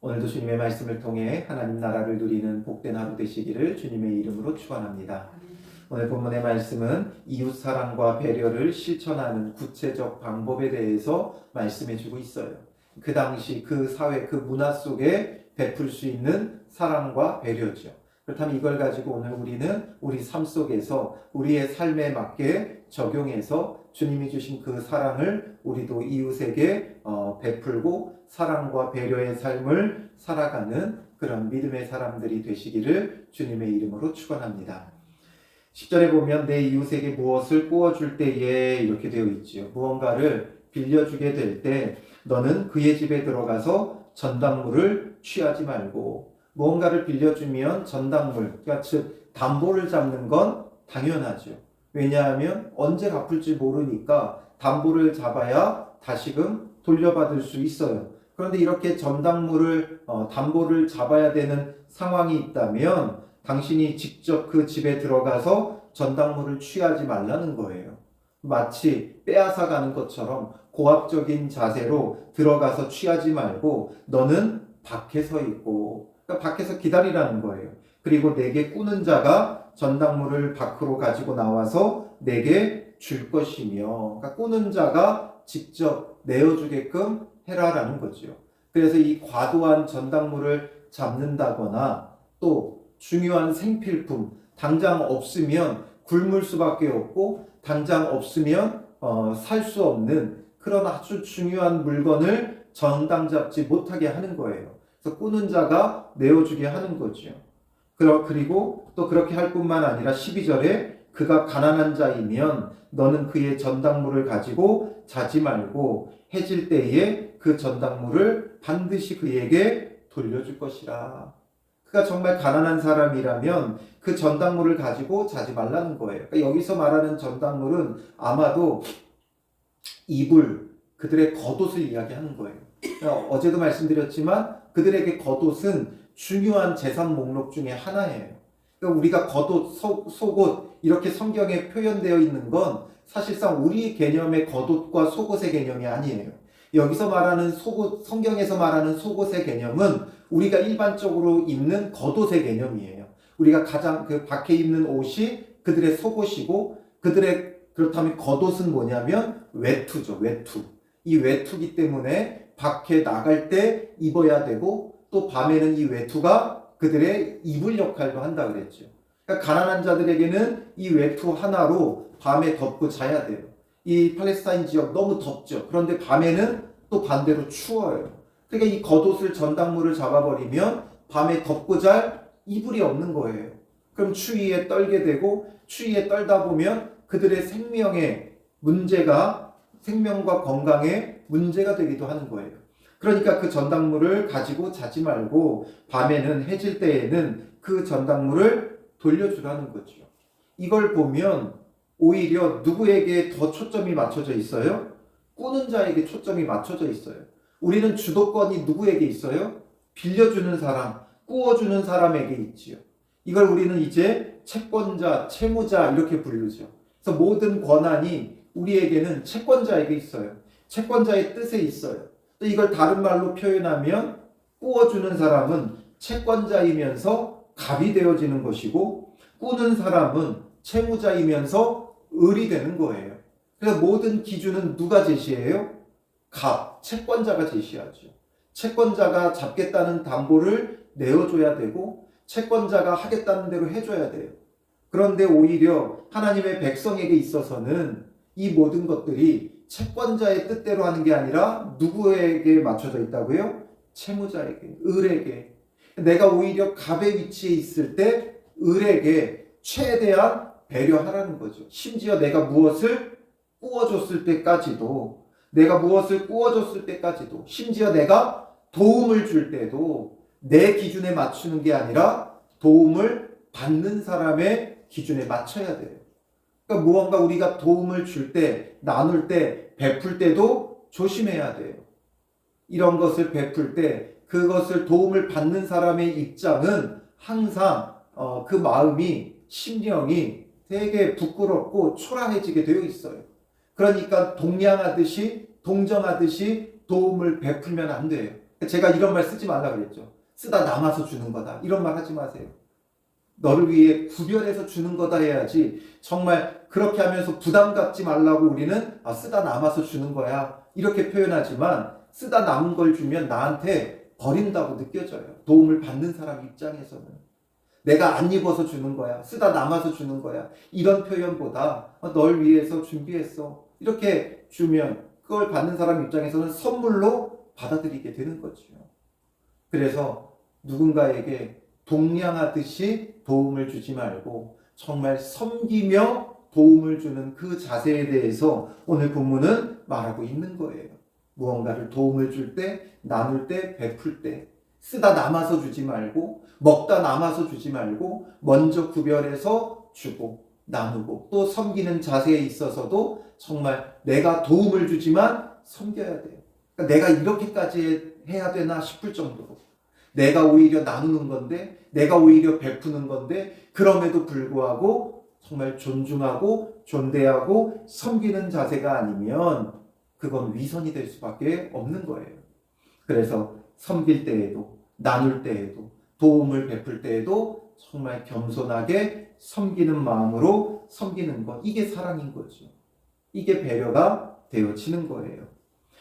오늘도 주님의 말씀을 통해 하나님 나라를 누리는 복된 하루 되시기를 주님의 이름으로 축원합니다. 오늘 본문의 말씀은 이웃 사랑과 배려를 실천하는 구체적 방법에 대해서 말씀해 주고 있어요. 그 당시 그 사회 그 문화 속에 베풀 수 있는 사랑과 배려죠. 그렇다면 이걸 가지고 오늘 우리는 우리 삶 속에서 우리의 삶에 맞게 적용해서 주님이 주신 그 사랑을 우리도 이웃에게 베풀고 사랑과 배려의 삶을 살아가는 그런 믿음의 사람들이 되시기를 주님의 이름으로 축원합니다. 10절에 보면 내 이웃에게 무엇을 구워줄 때에 이렇게 되어 있지요. 무언가를 빌려주게 될 때 너는 그의 집에 들어가서 전당물을 취하지 말고, 무언가를 빌려주면 전당물, 그러니까 즉 담보를 잡는 건 당연하죠. 왜냐하면 언제 갚을지 모르니까 담보를 잡아야 다시금 돌려받을 수 있어요. 그런데 이렇게 전당물을 담보를 잡아야 되는 상황이 있다면 당신이 직접 그 집에 들어가서 전당물을 취하지 말라는 거예요. 마치 빼앗아 가는 것처럼 고압적인 자세로 들어가서 취하지 말고 너는 밖에 서 있고, 그러니까 밖에서 기다리라는 거예요. 그리고 내게 꾸는 자가 전당물을 밖으로 가지고 나와서 내게 줄 것이며, 그러니까 꾸는 자가 직접 내어주게끔 해라라는 거죠. 그래서 이 과도한 전당물을 잡는다거나 또 중요한 생필품, 당장 없으면 굶을 수밖에 없고 당장 없으면 살 수 없는 그런 아주 중요한 물건을 전당 잡지 못하게 하는 거예요. 그래서 꾸는 자가 내어주게 하는 거죠. 그리고 또 그렇게 할 뿐만 아니라 12절에 그가 가난한 자이면 너는 그의 전당물을 가지고 자지 말고 해질 때에 그 전당물을 반드시 그에게 돌려줄 것이라. 그가 정말 가난한 사람이라면 그 전당물을 가지고 자지 말라는 거예요. 그러니까 여기서 말하는 전당물은 아마도 이불, 그들의 겉옷을 이야기하는 거예요. 그러니까 어제도 말씀드렸지만 그들에게 겉옷은 중요한 재산 목록 중에 하나예요. 그러니까 우리가 겉옷, 속옷 이렇게 성경에 표현되어 있는 건 사실상 우리 개념의 겉옷과 속옷의 개념이 아니에요. 여기서 말하는 속옷, 성경에서 말하는 속옷의 개념은 우리가 일반적으로 입는 겉옷의 개념이에요. 우리가 가장 그 밖에 입는 옷이 그들의 속옷이고, 그렇다면 겉옷은 뭐냐면 외투죠. 외투. 이 외투기 때문에 밖에 나갈 때 입어야 되고, 또 밤에는 이 외투가 그들의 이불 역할도 한다 그랬죠. 그러니까 가난한 자들에게는 이 외투 하나로 밤에 덮고 자야 돼요. 이 팔레스타인 지역 너무 덥죠. 그런데 밤에는 또 반대로 추워요. 그러니까 이 겉옷을 전당물을 잡아버리면 밤에 덮고 잘 이불이 없는 거예요. 그럼 추위에 떨게 되고, 추위에 떨다 보면 그들의 생명과 건강에 문제가 되기도 하는 거예요. 그러니까 그 전당물을 가지고 자지 말고 밤에는 해질 때에는 그 전당물을 돌려주라는 거죠. 이걸 보면 오히려 누구에게 더 초점이 맞춰져 있어요? 꾸는 자에게 초점이 맞춰져 있어요. 우리는 주도권이 누구에게 있어요? 빌려주는 사람, 꾸어주는 사람에게 있지요. 이걸 우리는 이제 채권자, 채무자 이렇게 부르죠. 그래서 모든 권한이 우리에게는 채권자에게 있어요. 채권자의 뜻에 있어요. 또 이걸 다른 말로 표현하면 꾸어주는 사람은 채권자이면서 갑이 되어지는 것이고, 꾸는 사람은 채무자이면서 을이 되는 거예요. 그래서 모든 기준은 누가 제시해요? 갑, 채권자가 제시하죠. 채권자가 잡겠다는 담보를 내어줘야 되고 채권자가 하겠다는 대로 해줘야 돼요. 그런데 오히려 하나님의 백성에게 있어서는 이 모든 것들이 채권자의 뜻대로 하는 게 아니라 누구에게 맞춰져 있다고요? 채무자에게, 을에게. 내가 오히려 갑의 위치에 있을 때 을에게 최대한 배려하라는 거죠. 심지어 내가 무엇을 꾸어줬을 때까지도, 심지어 내가 도움을 줄 때도 내 기준에 맞추는 게 아니라 도움을 받는 사람의 기준에 맞춰야 돼요. 그러니까 무언가 우리가 도움을 줄 때, 나눌 때, 베풀 때도 조심해야 돼요. 이런 것을 베풀 때 그것을 도움을 받는 사람의 입장은 항상 그 마음이, 심령이 되게 부끄럽고 초라해지게 되어 있어요. 그러니까 동정하듯이 도움을 베풀면 안 돼요. 제가 이런 말 쓰지 말라 그랬죠. 쓰다 남아서 주는 거다. 이런 말 하지 마세요. 너를 위해 구별해서 주는 거다 해야지, 정말 그렇게 하면서 부담 갖지 말라고 우리는 쓰다 남아서 주는 거야 이렇게 표현하지만, 쓰다 남은 걸 주면 나한테 버린다고 느껴져요. 도움을 받는 사람 입장에서는. 내가 안 입어서 주는 거야, 쓰다 남아서 주는 거야, 이런 표현보다 널 위해서 준비했어 이렇게 주면 그걸 받는 사람 입장에서는 선물로 받아들이게 되는 거죠. 그래서 누군가에게 동냥하듯이 도움을 주지 말고 정말 섬기며 도움을 주는 그 자세에 대해서 오늘 본문은 말하고 있는 거예요. 무언가를 도움을 줄 때, 나눌 때, 베풀 때 쓰다 남아서 주지 말고, 먹다 남아서 주지 말고, 먼저 구별해서 주고 나누고, 또 섬기는 자세에 있어서도 정말 내가 도움을 주지만 섬겨야 돼요. 그러니까 내가 이렇게까지 해야 되나 싶을 정도로, 내가 오히려 나누는 건데, 내가 오히려 베푸는 건데, 그럼에도 불구하고 정말 존중하고 존대하고 섬기는 자세가 아니면 그건 위선이 될 수밖에 없는 거예요. 그래서 섬길 때에도, 나눌 때에도, 도움을 베풀 때에도 정말 겸손하게 섬기는 마음으로 섬기는 것, 이게 사랑인 거죠. 이게 배려가 되어지는 거예요.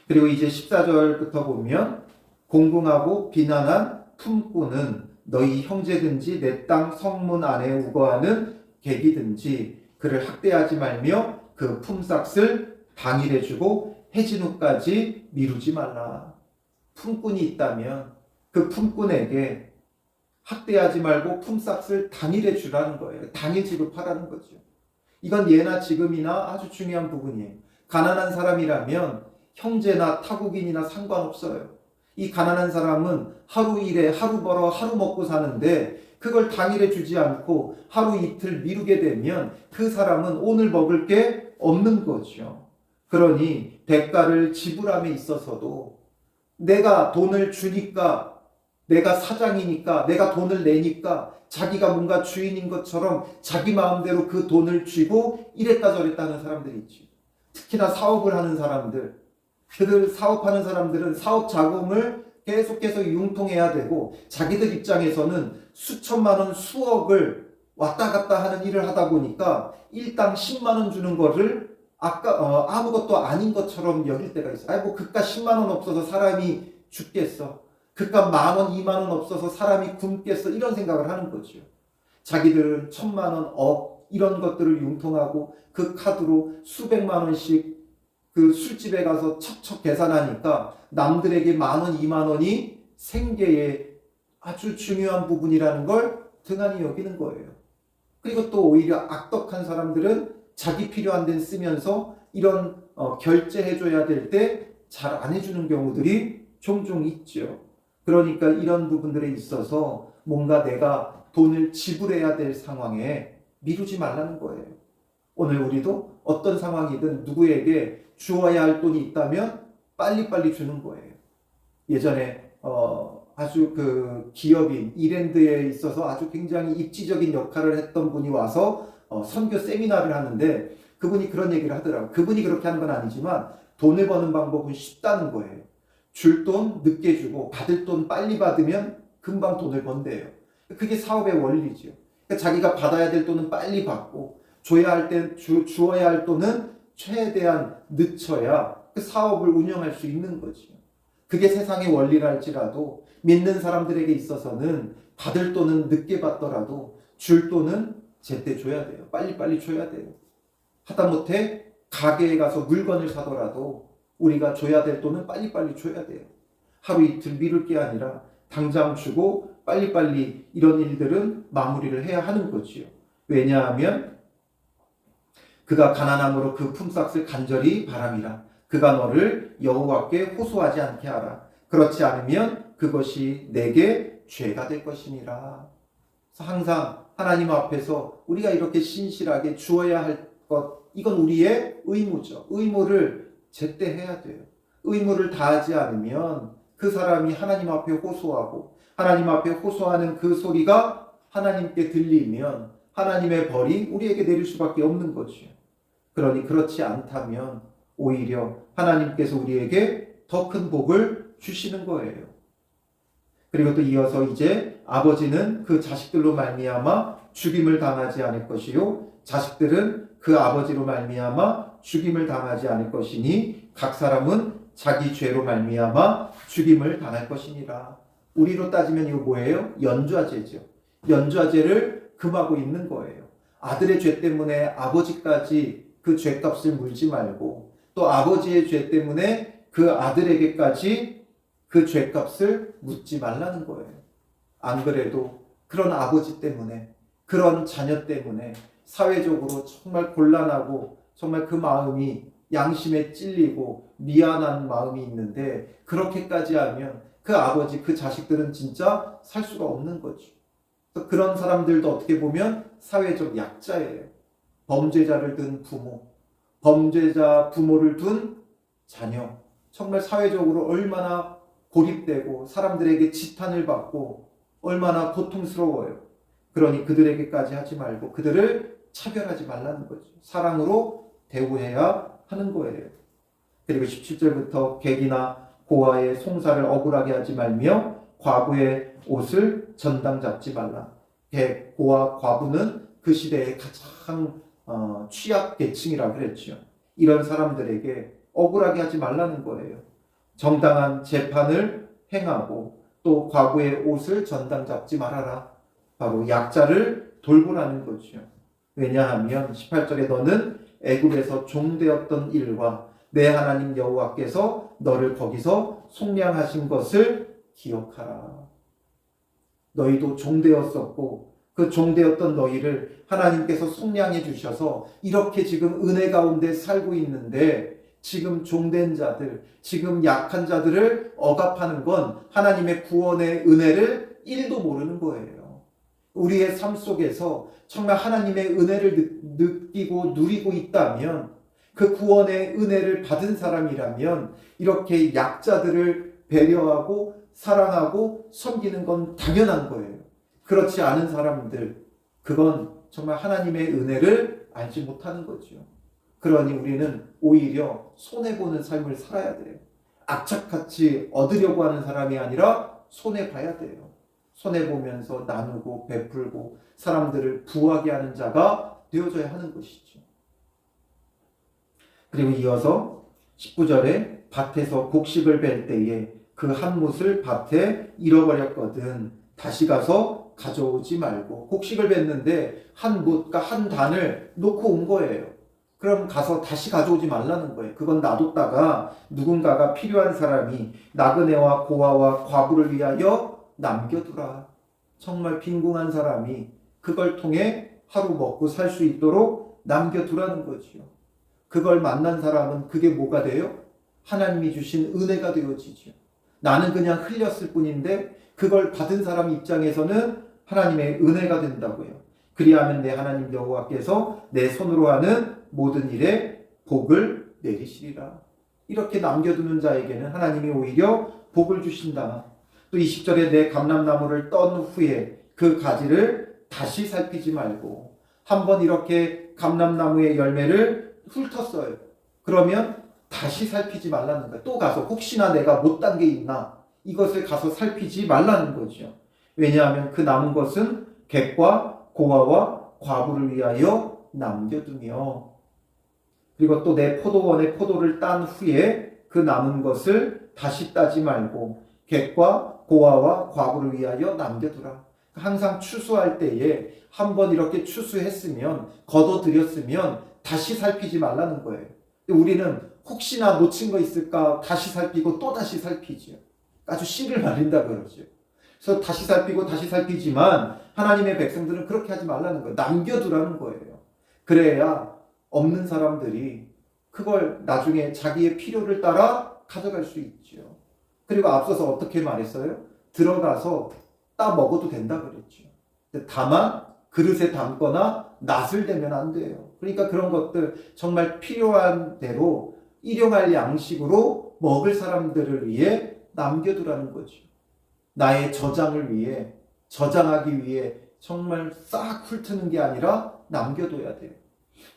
그리고 이제 14절부터 보면, 공궁하고 비난한 품꾼은 너희 형제든지 내 땅 성문 안에 우거하는 객이든지 그를 학대하지 말며 그 품삯을 당일해주고 해진 후까지 미루지 말라. 품꾼이 있다면 그 품꾼에게 학대하지 말고 품삯을 당일해 주라는 거예요. 당일 지급하라는 거죠. 이건 예나 지금이나 아주 중요한 부분이에요. 가난한 사람이라면 형제나 타국인이나 상관없어요. 이 가난한 사람은 하루 일해, 하루 벌어, 하루 먹고 사는데 그걸 당일에 주지 않고 하루 이틀 미루게 되면 그 사람은 오늘 먹을 게 없는 거죠. 그러니 대가를 지불함에 있어서도 내가 돈을 주니까, 내가 사장이니까, 내가 돈을 내니까 자기가 뭔가 주인인 것처럼 자기 마음대로 그 돈을 쥐고 이랬다 저랬다 하는 사람들이 있지. 특히나 사업을 하는 사람들, 그들 사업하는 사람들은 사업 자금을 계속해서 융통해야 되고, 자기들 입장에서는 수천만 원, 수억을 왔다 갔다 하는 일을 하다 보니까 일당 10만 원 주는 거를 아무것도 아닌 것처럼 여길 때가 있어요. 뭐 그깟 10만 원 없어서 사람이 죽겠어, 그깟 10,000원, 20,000원 없어서 사람이 굶겠어, 이런 생각을 하는 거죠. 자기들은 1,000만 원, 억 이런 것들을 융통하고 그 카드로 수백만 원씩 그 술집에 가서 척척 계산하니까 남들에게 10,000원, 20,000원이 생계의 아주 중요한 부분이라는 걸 등한히 여기는 거예요. 그리고 또 오히려 악덕한 사람들은 자기 필요한 데는 쓰면서 이런 결제해줘야 될 때 잘 안 해주는 경우들이 종종 있죠. 그러니까 이런 부분들에 있어서 뭔가 내가 돈을 지불해야 될 상황에 미루지 말라는 거예요. 오늘 우리도 어떤 상황이든 누구에게 주어야 할 돈이 있다면 빨리빨리 주는 거예요. 예전에 아주 그 기업인 이랜드에 있어서 아주 굉장히 입지적인 역할을 했던 분이 와서 선교 세미나를 하는데, 그분이 그런 얘기를 하더라고요. 그분이 그렇게 하는 건 아니지만 돈을 버는 방법은 쉽다는 거예요. 줄 돈 늦게 주고 받을 돈 빨리 받으면 금방 돈을 번대요. 그게 사업의 원리죠. 그러니까 자기가 받아야 될 돈은 빨리 받고, 줘야 할 때 주어야 할 돈은 최대한 늦춰야 그 사업을 운영할 수 있는 거죠. 그게 세상의 원리랄지라도 믿는 사람들에게 있어서는 받을 돈은 늦게 받더라도 줄 돈은 제때 줘야 돼요. 빨리빨리 줘야 돼요. 하다못해 가게에 가서 물건을 사더라도 우리가 줘야 될 돈은 빨리빨리 줘야 돼요. 하루 이틀 미룰 게 아니라 당장 주고 빨리빨리 이런 일들은 마무리를 해야 하는 거지요. 왜냐하면 그가 가난함으로 그 품삯을 간절히 바람이라. 그가 너를 여호와께 호소하지 않게 하라. 그렇지 않으면 그것이 내게 죄가 될 것이니라. 그래서 항상 하나님 앞에서 우리가 이렇게 신실하게 주어야 할 것, 이건 우리의 의무죠. 의무를 제때 해야 돼요. 의무를 다하지 않으면 그 사람이 하나님 앞에 호소하고, 하나님 앞에 호소하는 그 소리가 하나님께 들리면 하나님의 벌이 우리에게 내릴 수밖에 없는 거죠. 그러니 그렇지 않다면 오히려 하나님께서 우리에게 더 큰 복을 주시는 거예요. 그리고 또 이어서 이제 아버지는 그 자식들로 말미암아 죽임을 당하지 않을 것이요 자식들은 그 아버지로 말미암아 죽임을 당하지 않을 것이니 각 사람은 자기 죄로 말미암아 죽임을 당할 것이니라. 우리로 따지면 이거 뭐예요? 연좌제죠. 연좌제를 금하고 있는 거예요. 아들의 죄 때문에 아버지까지 그 죄값을 물지 말고 또 아버지의 죄 때문에 그 아들에게까지 그 죄값을 묻지 말라는 거예요. 안 그래도 그런 아버지 때문에 그런 자녀 때문에 사회적으로 정말 곤란하고 정말 그 마음이 양심에 찔리고 미안한 마음이 있는데 그렇게까지 하면 그 아버지, 그 자식들은 진짜 살 수가 없는 거죠. 그런 사람들도 어떻게 보면 사회적 약자예요. 범죄자를 둔 부모, 범죄자 부모를 둔 자녀, 정말 사회적으로 얼마나 고립되고 사람들에게 지탄을 받고 얼마나 고통스러워요. 그러니 그들에게까지 하지 말고 그들을 차별하지 말라는 거죠. 사랑으로 대우해야 하는 거예요. 그리고 17절부터 객이나 고아의 송사를 억울하게 하지 말며 과부의 옷을 전당 잡지 말라. 객, 고아, 과부는 그 시대의 가장 취약 계층이라고 그랬죠. 이런 사람들에게 억울하게 하지 말라는 거예요. 정당한 재판을 행하고 또 과부의 옷을 전당 잡지 말아라. 바로 약자를 돌보라는 거죠. 왜냐하면 18절에 너는 애굽에서 종되었던 일과 내 하나님 여호와께서 너를 거기서 속량하신 것을 기억하라. 너희도 종되었었고 그 종되었던 너희를 하나님께서 속량해 주셔서 이렇게 지금 은혜 가운데 살고 있는데 지금 종된 자들, 지금 약한 자들을 억압하는 건 하나님의 구원의 은혜를 1도 모르는 거예요. 우리의 삶 속에서 정말 하나님의 은혜를 느끼고 누리고 있다면 그 구원의 은혜를 받은 사람이라면 이렇게 약자들을 배려하고 사랑하고 섬기는 건 당연한 거예요. 그렇지 않은 사람들, 그건 정말 하나님의 은혜를 알지 못하는 거죠. 그러니 우리는 오히려 손해보는 삶을 살아야 돼요. 악착같이 얻으려고 하는 사람이 아니라 손해봐야 돼요. 손해보면서 나누고 베풀고 사람들을 부하게 하는 자가 되어져야 하는 것이죠. 그리고 이어서 19절에 밭에서 곡식을 벨 때에 그 한 뭇을 밭에 잃어버렸거든 다시 가서 가져오지 말고. 곡식을 뱄는데 한 뭇, 그러니까 한 단을 놓고 온 거예요. 그럼 가서 다시 가져오지 말라는 거예요. 그건 놔뒀다가 누군가가 필요한 사람이 나그네와 고아와 과부를 위하여 남겨두라. 정말 빈궁한 사람이 그걸 통해 하루 먹고 살 수 있도록 남겨두라는 거지요. 그걸 만난 사람은 그게 뭐가 돼요? 하나님이 주신 은혜가 되어지죠. 나는 그냥 흘렸을 뿐인데 그걸 받은 사람 입장에서는 하나님의 은혜가 된다고요. 그리하면 내 하나님 여호와께서 내 손으로 하는 모든 일에 복을 내리시리라. 이렇게 남겨두는 자에게는 하나님이 오히려 복을 주신다. 또 20절에 내 감람나무를 떤 후에 그 가지를 다시 살피지 말고. 한번 이렇게 감람나무의 열매를 훑었어요. 그러면 다시 살피지 말라는 거예요. 또 가서 혹시나 내가 못 딴 게 있나 이것을 가서 살피지 말라는 거죠. 왜냐하면 그 남은 것은 객과 고아와 과부를 위하여 남겨두며, 그리고 또 내 포도원의 포도를 딴 후에 그 남은 것을 다시 따지 말고 객과 고아와 과부를 위하여 남겨두라. 항상 추수할 때에 한번 이렇게 추수했으면 거둬들였으면 다시 살피지 말라는 거예요. 우리는 혹시나 놓친 거 있을까 다시 살피고 또 다시 살피죠. 아주 씨를 말린다 그러죠. 그래서 다시 살피고 다시 살피지만 하나님의 백성들은 그렇게 하지 말라는 거예요. 남겨두라는 거예요. 그래야 없는 사람들이 그걸 나중에 자기의 필요를 따라 가져갈 수 있죠. 그리고 앞서서 어떻게 말했어요? 들어가서 따 먹어도 된다 그랬죠. 다만 그릇에 담거나 낫을 대면 안 돼요. 그러니까 그런 것들 정말 필요한 대로 일용할 양식으로 먹을 사람들을 위해 남겨두라는 거죠. 나의 저장을 위해, 저장하기 위해 정말 싹 훑는 게 아니라 남겨둬야 돼요.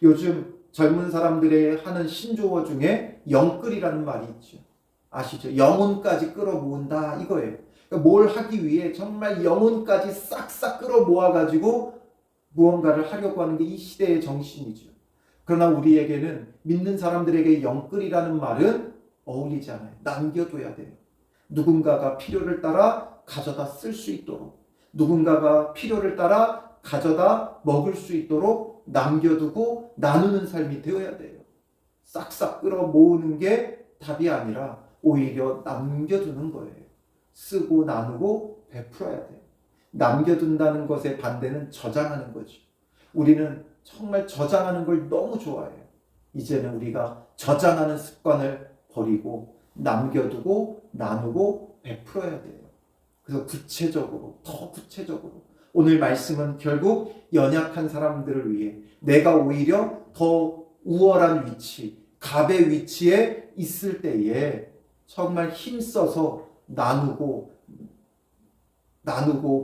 요즘 젊은 사람들의 하는 신조어 중에 영끌이라는 말이 있죠. 아시죠? 영혼까지 끌어모은다 이거예요. 그러니까 뭘 하기 위해 정말 영혼까지 싹싹 끌어 모아가지고 무언가를 하려고 하는 게 이 시대의 정신이죠. 그러나 우리에게는 믿는 사람들에게 영끌이라는 말은 어울리지 않아요. 남겨둬야 돼요. 누군가가 필요를 따라 가져다 쓸 수 있도록, 누군가가 필요를 따라 가져다 먹을 수 있도록 남겨두고 나누는 삶이 되어야 돼요. 싹싹 끌어 모으는 게 답이 아니라 오히려 남겨두는 거예요. 쓰고 나누고 베풀어야 돼요. 남겨둔다는 것의 반대는 저장하는 거죠. 우리는 정말 저장하는 걸 너무 좋아해요. 이제는 우리가 저장하는 습관을 버리고 남겨두고 나누고 베풀어야 돼요. 그래서 구체적으로, 더 구체적으로 오늘 말씀은 결국 연약한 사람들을 위해 내가 오히려 더 우월한 위치, 갑의 위치에 있을 때에 정말 힘써서 나누고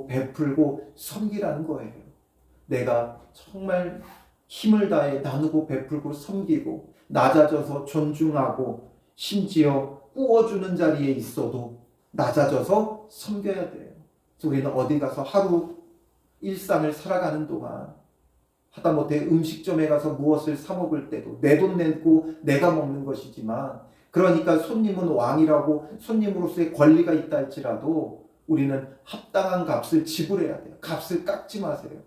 베풀고 섬기라는 거예요. 내가 정말 힘을 다해 나누고 베풀고 섬기고 낮아져서 존중하고 심지어 꾸어주는 자리에 있어도 낮아져서 섬겨야 돼요. 그래서 우리는 어디 가서 하루 일상을 살아가는 동안 하다못해 음식점에 가서 무엇을 사 먹을 때도 내 돈 내고 내가 먹는 것이지만, 그러니까 손님은 왕이라고 손님으로서의 권리가 있다 할지라도 우리는 합당한 값을 지불해야 돼요. 값을 깎지 마세요.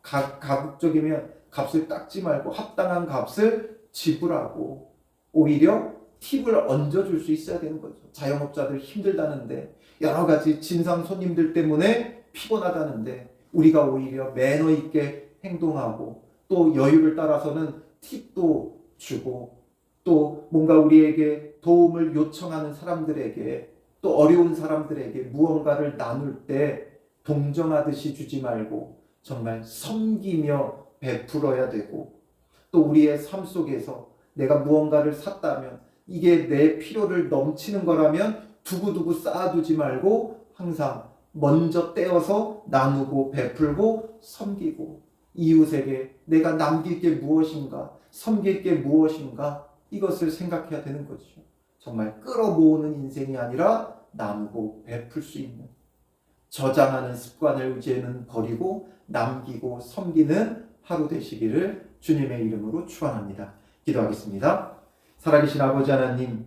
가급적이면 값을 깎지 말고 합당한 값을 지불하고 오히려 팁을 얹어줄 수 있어야 되는 거죠. 자영업자들 힘들다는데, 여러 가지 진상 손님들 때문에 피곤하다는데 우리가 오히려 매너 있게 행동하고 또 여유를 따라서는 팁도 주고 또 뭔가 우리에게 도움을 요청하는 사람들에게 또 어려운 사람들에게 무언가를 나눌 때 동정하듯이 주지 말고 정말 섬기며 베풀어야 되고, 또 우리의 삶 속에서 내가 무언가를 샀다면 이게 내 필요를 넘치는 거라면 두고두고 쌓아두지 말고 항상 먼저 떼어서 나누고 베풀고 섬기고, 이웃에게 내가 남길 게 무엇인가, 섬길 게 무엇인가, 이것을 생각해야 되는 거죠. 정말 끌어모으는 인생이 아니라 나누고 베풀 수 있는, 저장하는 습관을 이제는 버리고 남기고 섬기는 하루 되시기를 주님의 이름으로 축원합니다. 기도하겠습니다. 살아계신 아버지 하나님,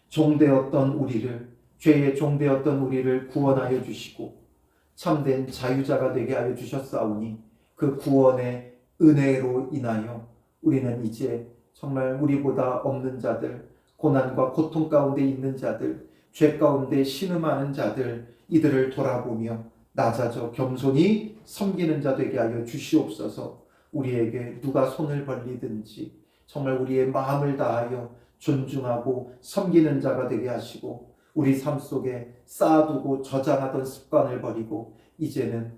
종되었던 우리를, 죄의 종되었던 우리를 구원하여 주시고 참된 자유자가 되게 하여 주셨사오니 그 구원의 은혜로 인하여 우리는 이제 정말 우리보다 없는 자들, 고난과 고통 가운데 있는 자들, 죄 가운데 신음하는 자들, 이들을 돌아보며 낮아져 겸손히 섬기는 자 되게 하여 주시옵소서. 우리에게 누가 손을 벌리든지 정말 우리의 마음을 다하여 존중하고 섬기는 자가 되게 하시고, 우리 삶 속에 쌓아두고 저장하던 습관을 버리고 이제는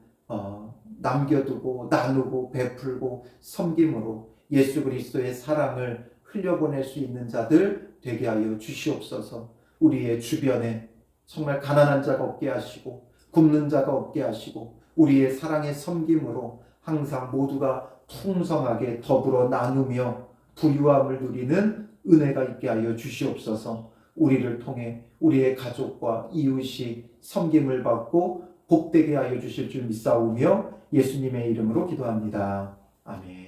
남겨두고 나누고 베풀고 섬김으로 예수 그리스도의 사랑을 흘려보낼 수 있는 자들 되게 하여 주시옵소서. 우리의 주변에 정말 가난한 자가 없게 하시고 굶는 자가 없게 하시고 우리의 사랑의 섬김으로 항상 모두가 풍성하게 더불어 나누며 부유함을 누리는 은혜가 있게 하여 주시옵소서. 우리를 통해 우리의 가족과 이웃이 섬김을 받고 복되게 하여 주실 줄 믿사오며 예수님의 이름으로 기도합니다. 아멘.